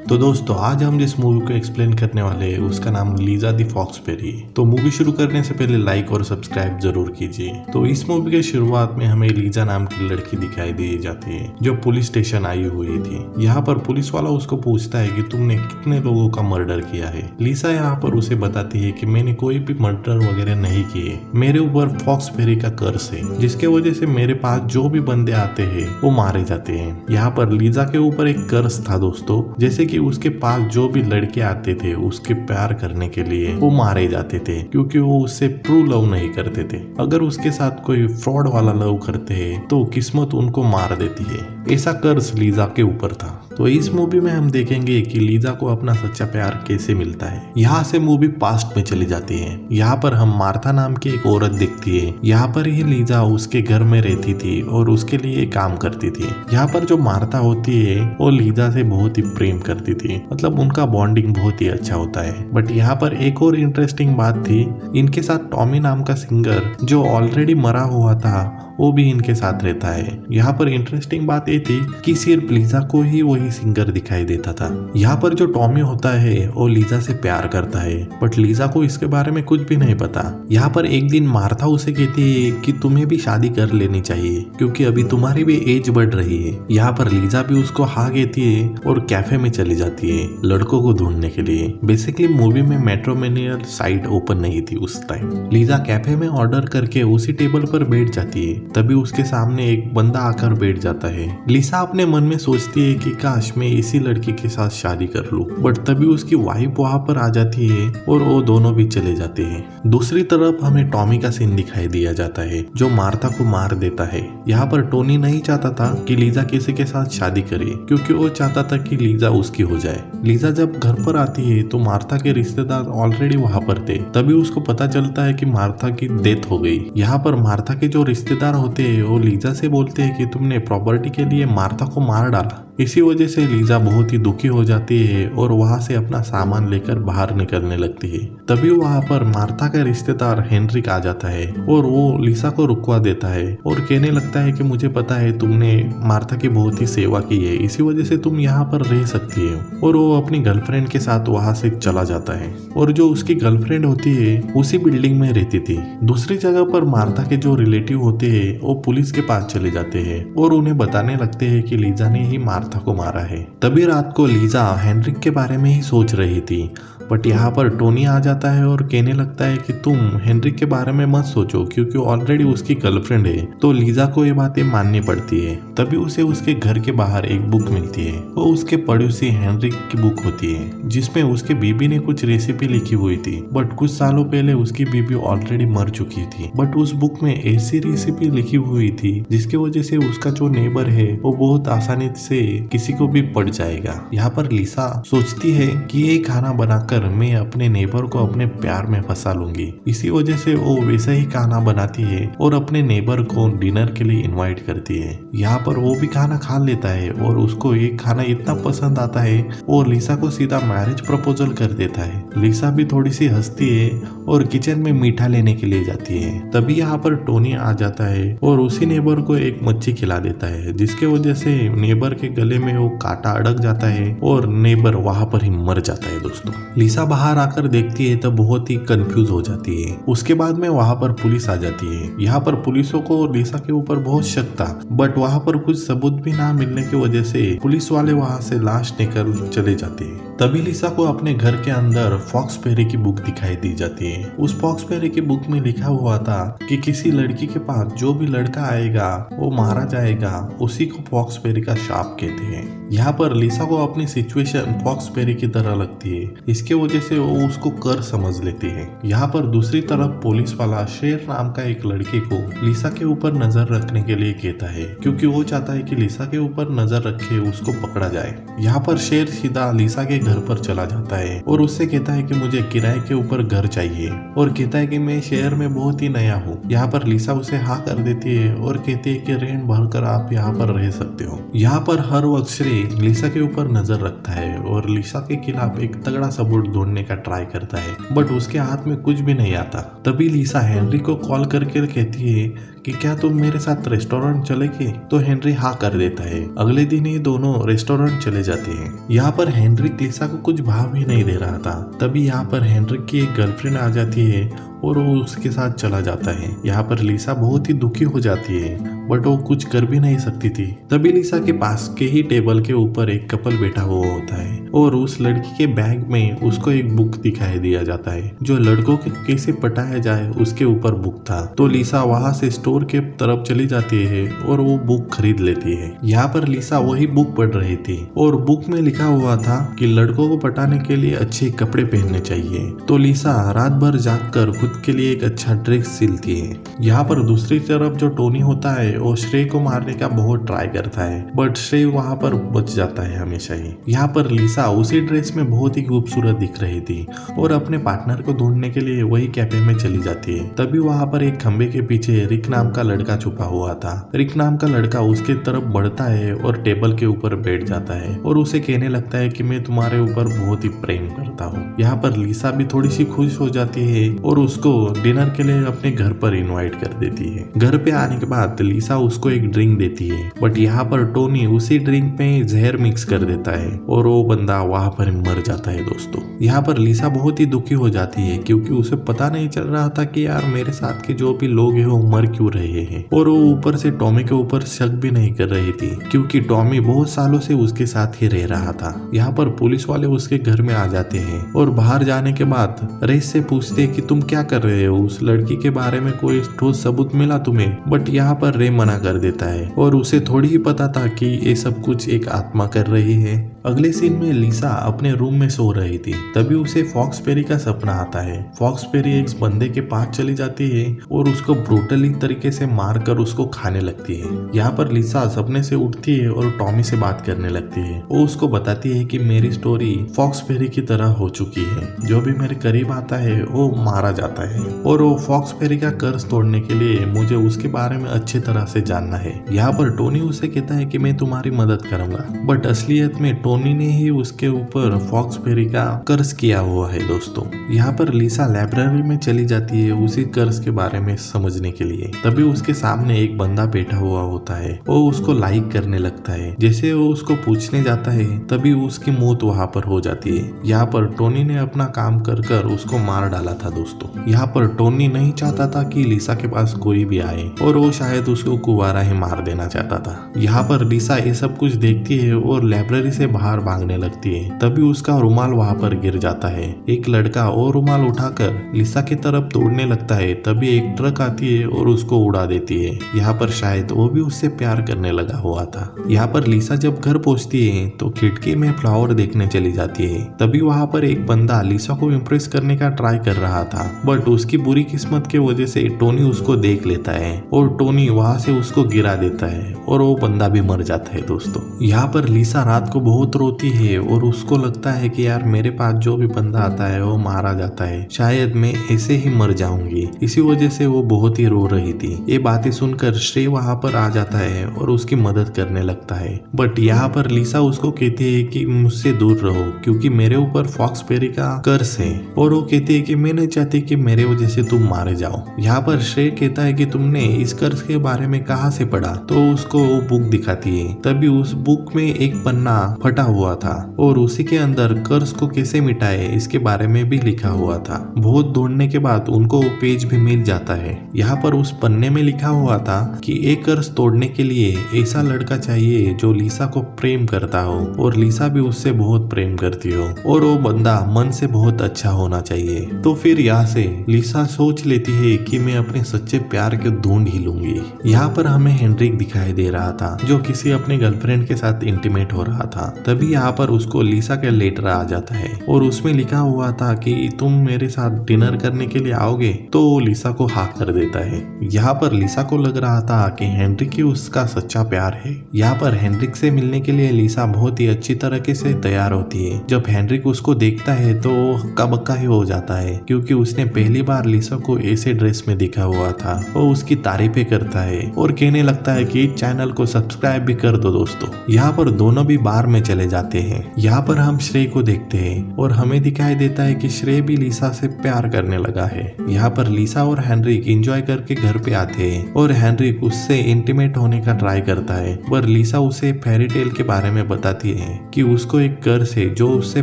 तो दोस्तों आज हम जिस मूवी को एक्सप्लेन करने वाले हैं उसका नाम लीजा दी फॉक्सबेरी। तो मूवी शुरू करने से पहले लाइक और सब्सक्राइब जरूर कीजिए। तो इस मूवी के शुरुआत में हमें लीजा नाम की लड़की दिखाई दी जाती है जो पुलिस स्टेशन आई हुई थी। यहाँ पर पुलिस वाला उसको पूछता है कि तुमने कितने लोगों का मर्डर किया है। लीजा यहाँ पर उसे बताती है कि मैंने कोई भी मर्डर वगैरह नहीं किए, मेरे ऊपर फॉक्सबेरी का कर्स है जिसके वजह से मेरे पास जो भी बंदे आते हैं वो मारे जाते हैं। यहाँ पर लीजा के ऊपर एक कर्स था दोस्तों, जैसे कि उसके पास जो भी लड़के आते थे उसके प्यार करने के लिए वो मारे जाते थे क्योंकि वो उससे ट्रू लव नहीं करते थे। अगर उसके साथ कोई फ्रॉड वाला लव करते हैं तो किस्मत उनको मार देती है। ऐसा कर्ज लीजा के ऊपर था। तो इस मूवी में हम देखेंगे कि लीजा को अपना सच्चा प्यार कैसे मिलता है। यहाँ से मूवी पास्ट में चली जाती है। यहाँ पर हम मार्था नाम की एक औरत दिखती है। यहाँ पर ही लीजा उसके घर में रहती थी और उसके लिए काम करती थी। यहाँ पर जो मार्था होती है वो लीजा से बहुत ही प्रेम करती थी, मतलब उनका बॉन्डिंग बहुत ही अच्छा होता है। बट यहाँ पर एक और इंटरेस्टिंग बात थी, इनके साथ टॉमी नाम का सिंगर जो ऑलरेडी मरा हुआ था वो भी इनके साथ रहता है। यहाँ पर इंटरेस्टिंग बात ये थी कि सिर्फ लीजा को ही वही सिंगर दिखाई देता था। यहाँ पर जो टॉमी होता है वो लीजा से प्यार करता है बट लीजा को इसके बारे में कुछ भी नहीं पता। यहाँ पर एक दिन मार्था उसे कहती है कि तुम्हें भी शादी कर लेनी चाहिए क्योंकि अभी तुम्हारी भी एज बढ़ रही है। यहाँ पर लीजा भी उसको हाँ कहती है और कैफे में चली जाती है लड़कों को ढूंढने के लिए। बेसिकली मूवी में मैट्रिमोनियल साइट ओपन नहीं थी उस टाइम। लीजा कैफे में ऑर्डर करके उसी टेबल पर बैठ जाती है, तभी उसके सामने एक बंदा आकर बैठ जाता है। लीसा अपने मन में सोचती है कि काश मैं इसी लड़की के साथ शादी कर लूं, बट तभी उसकी वाइफ वहां पर आ जाती है और वो दोनों भी चले जाते हैं। दूसरी तरफ हमें टॉमी का सीन दिखाई दिया जाता है जो मार्था को मार देता है। यहाँ पर टोनी नहीं चाहता था कि लीजा किसी के साथ शादी करे क्योंकि वो चाहता था कि लीजा उसकी हो जाए। लीजा जब घर पर आती है तो मार्था के रिश्तेदार ऑलरेडी वहां पर थे, तभी उसको पता चलता है कि मार्था की डेथ हो गई। यहाँ पर मार्था के जो रिश्तेदार होते हैं वो लीजा से बोलते हैं कि तुमने प्रॉपर्टी के लिए मार्था को मार डाला। इसी वजह से लीजा बहुत ही दुखी हो जाती है और वहां से अपना सामान लेकर बाहर निकलने लगती है। तभी वहां पर मार्था का रिश्तेदार हेनरिक आ जाता है और वो लीसा को रुकवा देता है और कहने लगता है कि मुझे पता है तुमने मार्था की बहुत ही सेवा की है, इसी वजह से तुम यहाँ पर रह सकती है। और वो अपनी गर्लफ्रेंड के साथ वहां से चला जाता है और जो उसकी गर्लफ्रेंड होती है उसी बिल्डिंग में रहती थी। दूसरी जगह पर मार्था के जो रिलेटिव होते हैं वो पुलिस के पास चले जाते हैं और उन्हें बताने लगते हैं कि लीजा ने ही मार्था को मारा है। तभी रात को लीजा हेनरिक के बारे में ही सोच रही थी, बट यहाँ पर टोनी आ जाता है और कहने लगता है कि तुम हेनरिक के बारे में मत सोचो क्योंकि ऑलरेडी उसकी गर्लफ्रेंड है। तो लीजा को ये बातें माननी पड़ती है। तभी उसे उसके घर के बाहर एक बुक मिलती है, वो उसके पड़ोसी हेनरिक की बुक होती है जिसमें उसके बीबी ने कुछ रेसिपी लिखी हुई थी, बट कुछ सालों पहले उसकी बीबी ऑलरेडी मर चुकी थी। बट उस बुक में ऐसी रेसिपी लिखी हुई थी जिसकी वजह से उसका जो नेबर है वो बहुत आसानी से किसी को भी पड़ जाएगा। यहाँ पर लीसा सोचती है कि ये खाना बनाकर मैं अपने नेबर को अपने प्यार में फंसा लूंगी। इसी वजह से वो वैसा ही खाना बनाती है और अपने नेबर को डिनर के लिए इनवाइट करती है। यहाँ पर वो भी खाना खा लेता है और उसको ये खाना इतना पसंद आता है और लीसा को सीधा मैरिज प्रपोजल कर देता है। लीसा भी थोड़ी सी हंसती है और किचन में मीठा लेने के लिए जाती है। तभी यहाँ पर टोनी आ जाता है और उसी नेबर को एक मच्छी खिला देता है जिसके वजह से नेबर के गले में वो कांटा अड़क जाता है और नेबर वहां पर ही मर जाता है। दोस्तों लीसा बाहर आकर देखती है तो बहुत ही कंफ्यूज हो जाती है। उसके बाद में वहां पर पुलिस आ जाती है। यहाँ पर पुलिसों को लीसा के ऊपर बहुत शक था, बट वहां पर कुछ सबूत भी ना मिलने की वजह से पुलिस वाले वहां से लाश निकल चले जाते हैं। तभी लीसा को अपने घर के अंदर फॉक्सबेरी की बुक दिखाई दी जाती है। उस फॉक्सबेरी की बुक में लिखा हुआ था कि किसी लड़की के पास जो भी लड़का आएगा वो मारा जाएगा, उसी को फॉक्सबेरी का शाप कहते हैं। यहाँ पर लीसा को अपनी सिचुएशन फॉक्सबेरी की तरह लगती है, इसके वजह से वो उसको कर समझ लेती है। यहाँ पर दूसरी तरफ पुलिस वाला शेर नाम का एक लड़के को लीसा के ऊपर नजर रखने के लिए कहता है क्योंकि वो चाहता है कि लीसा के ऊपर नजर रखे उसको पकड़ा जाए। यहाँ पर शेर सीधा लीसा के घर पर चला जाता है और उससे कहता है कि मुझे किराए के ऊपर घर चाहिए और कहता है कि मैं शहर में बहुत ही नया हूँ। यहाँ पर लीसा उसे हाँ कर देती है और कहती है कि रेंट भरकर आप यहाँ पर रह सकते हो। यहाँ पर हर हर वक्त श्रेय लिसा के ऊपर नजर रखता है और लिसा के खिलाफ एक तगड़ा सबूत ढूंढने का ट्राई करता है, बट उसके हाथ में कुछ भी नहीं आता। तभी लिसा हेनरी को कॉल करके कहती है कि क्या तुम मेरे साथ रेस्टोरेंट चलेगी? तो हेनरी हाँ कर देता है। अगले दिन ये दोनों रेस्टोरेंट चले जाते हैं। यहाँ पर हेनरी लिसा को कुछ भाव ही नहीं दे रहा था। तभी यहाँ पर हेनरी की एक गर्लफ्रेंड आ जाती है और वो उसके साथ चला जाता है। यहाँ पर लिसा बहुत ही दुखी हो जाती है, बट वो कुछ कर भी नहीं सकती थी। तभी लिसा के पास के ही टेबल के ऊपर एक कपल बैठा हुआ होता है और उस लड़की के बैग में उसको एक बुक दिखाई दिया जाता है जो लड़कों को कैसे पटाया जाए उसके ऊपर बुक था। तो लिसा वहां से स्टोर के तरफ चली जाती है और वो बुक खरीद लेती है। यहाँ पर लिसा वही बुक पढ़ रही थी और बुक में लिखा हुआ था कि लड़कों को पटाने के लिए अच्छे कपड़े पहनने चाहिए। तो लिसा रात भर जागकर खुद के लिए एक अच्छा ड्रेस सिलती है। यहाँ पर दूसरी तरफ जो टोनी होता है वो श्रेय को मारने का बहुत ट्राई करता है, बट श्रेय वहाँ पर बच जाता है हमेशा ही। यहाँ पर लिसा उसी ड्रेस में बहुत ही खूबसूरत दिख रही थी और अपने पार्टनर को ढूंढने के लिए वही कैफे में चली जाती है। तभी वहाँ पर एक खंबे के पीछे रिक नाम का लड़का छुपा हुआ था। रिक नाम का लड़का उसके तरफ बढ़ता है और टेबल के ऊपर बैठ जाता है और उसे कहने लगता है कि मैं तुम्हारे ऊपर बहुत ही प्रेम करता हूँ। यहाँ पर लिसा भी थोड़ी सी खुश हो जाती है और उसको डिनर के लिए अपने घर पर इनवाइट कर देती है। घर पे आने के बाद लिसा उसको एक ड्रिंक देती है, बट यहाँ पर टोनी उसी ड्रिंक में जहर मिक्स कर देता है और वो बंदा वहाँ पर मर जाता है दोस्तों। यहाँ पर लिसा बहुत ही दुखी हो जाती है क्योंकि उसे पता नहीं चल रहा था कि यार मेरे साथ के जो भी लोग हैं वो मर क्यों रहे हैं, और वो ऊपर से टॉमी के ऊपर शक भी नहीं कर रही थी क्योंकि टॉमी बहुत सालों से उसके साथ ही रह रहा था। यहाँ पर पुलिस वाले उसके घर में आ जाते हैं और बाहर जाने के बाद रेस से पूछते हैं कि तुम क्या कर रहे हो, उस लड़की के बारे में कोई ठोस सबूत मिला तुम्हें? बट यहाँ पर रे मना कर देता है और उसे थोड़ी ही पता था कि ये सब कुछ एक आत्मा कर रही है। अगले सीन में लिसा अपने रूम में सो रही थी। तभी उसे फॉक्सबेरी का सपना आता है। फॉक्सबेरी एक बंदे के पास चली जाती है और उसको ब्रूटली तरीके से मारकर उसको खाने लगती है। यहाँ पर लिसा सपने से उठती है और टॉमी से बात करने लगती है। वो उसको बताती है कि मेरी स्टोरी फॉक्सबेरी की तरह हो चुकी है, जो भी मेरे करीब आता है वो मारा जाता है और वो फॉक्सबेरी का कर्ज तोड़ने के लिए मुझे उसके बारे में अच्छी तरह से जानना है। यहाँ पर टोनी उसे कहता है कि मैं तुम्हारी मदद करूंगा, बट असलियत में टोनी ने ही उसके ऊपर फॉक्सबेरी का कर्ज किया हुआ है दोस्तों। यहाँ पर लिसा लाइब्रेरी में चली जाती है उसी कर्ज के बारे में समझने के लिए। तभी उसके सामने एक बंदा बैठा हुआ होता है, वो उसको लाइक करने लगता है। जैसे वो उसको पूछने जाता है तभी उसकी मौत वहाँ पर हो जाती है। यहाँ पर टोनी ने अपना काम कर कर उसको मार डाला था दोस्तों। यहाँ पर टोनी नहीं चाहता था कि लिसा के पास कोई भी आए और वो शायद उसको कुवारा ही मार देना चाहता था। यहाँ पर लिसा ये सब कुछ देखती है और लाइब्रेरी से बाहर भागने लगती है। तभी उसका रुमाल वहाँ पर गिर जाता है। एक लड़का वो रुमाल उठाकर लिसा की तरफ तोड़ने लगता है। तभी एक ट्रक आती है और उसको उड़ा देती है। यहाँ पर शायद वो भी उससे प्यार करने लगा हुआ था। यहाँ पर लिसा जब घर पहुंचती है तो खिड़की में फ्लावर देखने चली जाती है। तभी वहाँ पर एक बंदा लिसा को इम्प्रेस करने का ट्राई कर रहा था, बट उसकी बुरी किस्मत के वजह से टोनी उसको देख लेता है और टोनी वहाँ से उसको गिरा देता है और वो बंदा भी मर जाता है दोस्तों। यहाँ पर लिसा रात को बहुत रोती है और उसको लगता है कि यार मेरे पास जो भी बंदा आता है वो मारा जाता है, शायद मैं ऐसे ही मर जाऊंगी। इसी वजह से वो बहुत ही रो रही थी। ये बातें सुनकर श्रेय वहाँ पर आ जाता है और उसकी मदद करने लगता है, बट यहाँ पर लिसा उसको कहती है कि मुझसे दूर रहो क्योंकि मेरे ऊपर फॉक्सबेरी का कर्ज है, और वो कहती है कि मैं नहीं चाहती कि मेरे वजह से तुम मारे जाओ। यहाँ पर श्रेय कहता है कि तुमने इस कर्ज के बारे में कहाँ से पढ़ा? तो उसको वो बुक दिखाती है। तभी उस बुक में एक पन्ना फटा हुआ था और उसी के अंदर कर्ज को कैसे मिटाए इसके बारे में भी लिखा हुआ था। बहुत ढूंढने के बाद उनको वो पेज भी मिल जाता है। यहाँ पर उस पन्ने में लिखा हुआ था कि एक कर्ज तोड़ने के लिए ऐसा लड़का चाहिए जो लिसा को प्रेम करता हो और लिसा भी उससे बहुत प्रेम करती हो, और वो बंदा मन से बहुत अच्छा होना चाहिए। तो फिर यहाँ से लिसा सोच लेती है कि मैं अपने सच्चे प्यार को ढूंढ ही लूंगी। यहाँ पर हमें हेनरिक दिखाई दे रहा था जो किसी अपने गर्लफ्रेंड के साथ इंटीमेट हो रहा था। तभी यहाँ पर उसको लिसा का लेटर आ जाता है और उसमें लिखा हुआ था कि तुम मेरे साथ डिनर करने के लिए आओगे, तो लिसा को हाँ कर देता है। यहाँ पर लिसा को लग रहा था कि हेनरिक ही उसका सच्चा प्यार है। यहाँ पर हेनरिक से मिलने के लिए लिसा बहुत ही अच्छी तरीके से तैयार होती है। जब हेनरिक उसको देखता है तो हक्का बक्का ही हो जाता है, क्योंकि उसने पहली बार लिसा को ऐसे ड्रेस में देखा हुआ था। वो उसकी तारीफें करता है और कहने लगता है कि चैनल को सब्सक्राइब भी कर दो दोस्तों। यहाँ पर दोनों भी बार में चले जाते हैं। यहाँ पर हम श्रेय को देखते हैं और हमें दिखाई देता है कि श्रेय भी लिसा से प्यार करने लगा है। यहाँ पर लिसा और हेनरिक एंजॉय करके घर पे आते हैं और हेनरिक उससे इंटीमेट होने का ट्राई करता है, पर लिसा उसे फेरी टेल के बारे में बताती है कि उसको एक कर्स है, जो उससे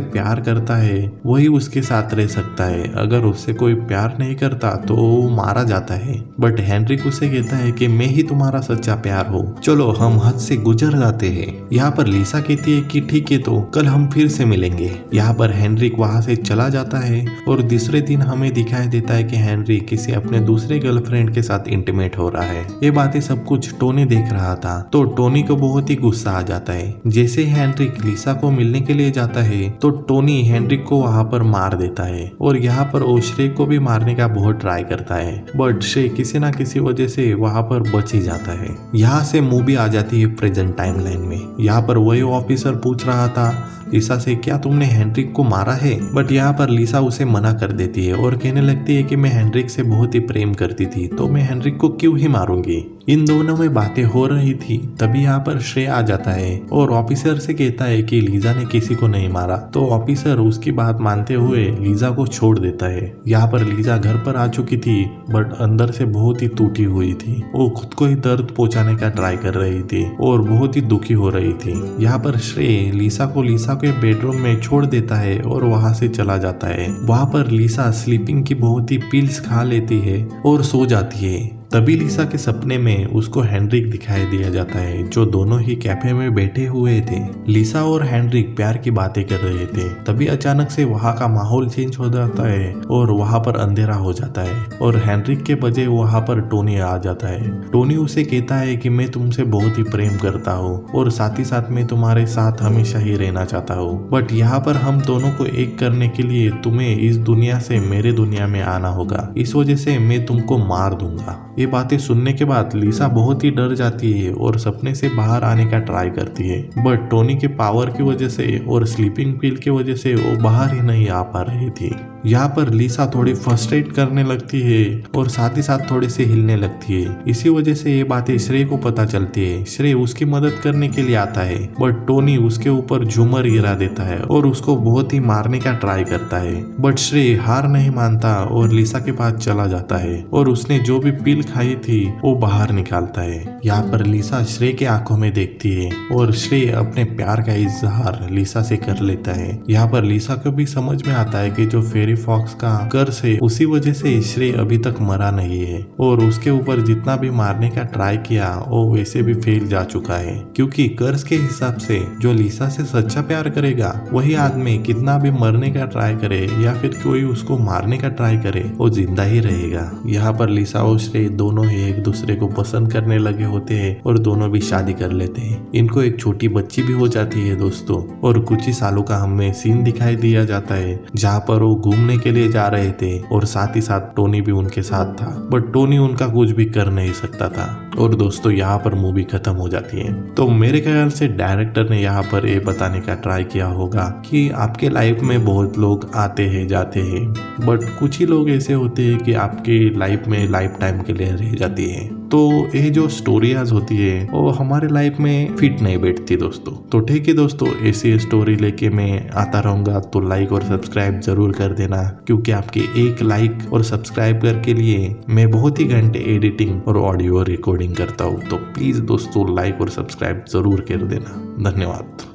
प्यार करता है वही उसके साथ रह सकता है, अगर उससे कोई प्यार नहीं करता तो वो मारा जाता है। बट हेनरिक उसे कहता है कि मैं ही तुम्हारा सच्चा प्यार हूँ, चलो हम हद से गुजर जाते हैं। यहाँ पर लिसा कहती है कि ठीक है, तो कल हम फिर से मिलेंगे। यहाँ पर हेनरिक वहाँ से चला जाता है और दूसरे दिन हमें दिखाई देता है कि हेनरिक किसी अपने दूसरे गर्लफ्रेंड के साथ इंटीमेट हो रहा है। ये बातें सब कुछ टोनी देख रहा था, तो टोनी को बहुत ही गुस्सा आ जाता है। जैसे हेनरिक लिसा को मिलने के लिए जाता है तो टोनी हेनरिक को वहाँ पर मार देता है और यहाँ पर वो श्रेय को भी मारने का बहुत ट्राई करता है, बट श्रेय किसी ना किसी वजह से वहाँ पर बच ही जाता है। यहाँ से मूवी आ जाती है प्रेजेंट टाइमलाइन में। यहाँ पर वही ऑफिसर पूछ रहा था लिसा से, क्या तुमने हेनरिक को मारा है? बट यहाँ पर लिसा उसे मना कर देती है और कहने लगती है कि मैं हेनरिक से बहुत ही प्रेम करती थी, तो मैं हेनरिक को क्यों ही मारूंगी। इन दोनों में बातें हो रही थी, तभी यहाँ पर श्रेय आ जाता है और ऑफिसर से कहता है कि लीजा ने किसी को नहीं मारा। तो ऑफिसर उसकी बात मानते हुए लीजा को छोड़ देता है। यहाँ पर लीजा घर पर आ चुकी थी, बट अंदर से बहुत ही टूटी हुई थी। वो खुद को ही दर्द पहुंचाने का ट्राई कर रही थी और बहुत ही दुखी हो रही थी। यहाँ पर श्रेय लिसा के बेडरूम में छोड़ देता है और वहां से चला जाता है। वहां पर लिसा स्लीपिंग की बहुत ही पिल्स खा लेती है और सो जाती है। तभी लिसा के सपने में उसको हेनरिक दिखाई दिया जाता है, जो दोनों ही कैफे में बैठे हुए थे। लिसा और हेनरिक प्यार की बातें कर रहे थे। तभी अचानक से वहाँ का माहौल चेंज हो जाता है और वहाँ पर अंधेरा हो जाता है और हेनरिक के बजाय वहाँ पर टोनी आ जाता है। टोनी उसे कहता है कि मैं तुमसे बहुत ही प्रेम करता हूँ और साथ ही साथ मैं तुम्हारे साथ हमेशा ही रहना चाहता हूँ, बट यहाँ पर हम दोनों को एक करने के लिए तुम्हें इस दुनिया से मेरे दुनिया में आना होगा, इस वजह से मैं तुमको मार दूंगा। ये बातें सुनने के बाद लिसा बहुत ही डर जाती है और सपने से बाहर आने का ट्राई करती है, बट टोनी के पावर की वजह से और स्लीपिंग पिल की वजह से वो बाहर ही नहीं आ पा रही थी। यहाँ पर लिसा थोड़ी फ्रस्ट्रेट करने लगती है और साथ ही साथ थोड़ी सी हिलने लगती है। इसी वजह से ये बातें श्रेय को पता चलती है। श्रेय उसकी मदद करने के लिए आता है, बट टोनी उसके ऊपर झूमर गिरा देता है और उसको बहुत ही मारने का ट्राई करता है, बट श्रेय हार नहीं मानता और लिसा के पास चला जाता है और उसने जो भी पिल खाई थी वो बाहर निकालता है। यहाँ पर लिसा श्रेय के आंखों में देखती है और श्रेय अपने प्यार का इजहार लिसा से कर लेता है। यहाँ पर लिसा को भी समझ में आता है कि जो फेरी फॉक्स का कर्स है उसी वजह से श्रेय अभी तक मरा नहीं है और उसके ऊपर जितना भी मारने का ट्राई किया वो वैसे भी फेल जा चुका है, क्योंकि कर्स के हिसाब से जो लिसा से सच्चा प्यार करेगा वही आदमी कितना भी मरने का ट्राई करे या फिर कोई उसको मारने का ट्राई करे वो जिंदा ही रहेगा। यहाँ पर लिसा और श्रेय दोनों ही एक दूसरे को पसंद करने लगे होते हैं और दोनों भी शादी कर लेते हैं। इनको एक छोटी बच्ची भी हो जाती है दोस्तों, और कुछ ही सालों का हमें सीन दिखाई दिया जाता है जहाँ पर वो घूमने के लिए जा रहे थे और साथ ही साथ टोनी भी उनके साथ था, बट टोनी उनका कुछ भी कर नहीं सकता था। और दोस्तों यहाँ पर मूवी खत्म हो जाती है। तो मेरे ख्याल से डायरेक्टर ने यहाँ पर ये बताने का ट्राई किया होगा कि आपके लाइफ में बहुत लोग आते हैं जाते हैं, बट कुछ ही लोग ऐसे होते हैं कि आपके लाइफ में लाइफ टाइम के लिए रह जाती है। तो ये जो स्टोरीज होती है वो हमारे लाइफ में फिट नहीं बैठती दोस्तों। तो ठीक है दोस्तों, ऐसी स्टोरी लेके मैं आता रहूंगा, तो लाइक और सब्सक्राइब जरूर कर देना, क्योंकि आपके एक लाइक और सब्सक्राइब के लिए मैं बहुत ही घंटे एडिटिंग और ऑडियो रिकॉर्डिंग करता हूँ। तो प्लीज दोस्तों लाइक और सब्सक्राइब जरूर कर देना। धन्यवाद।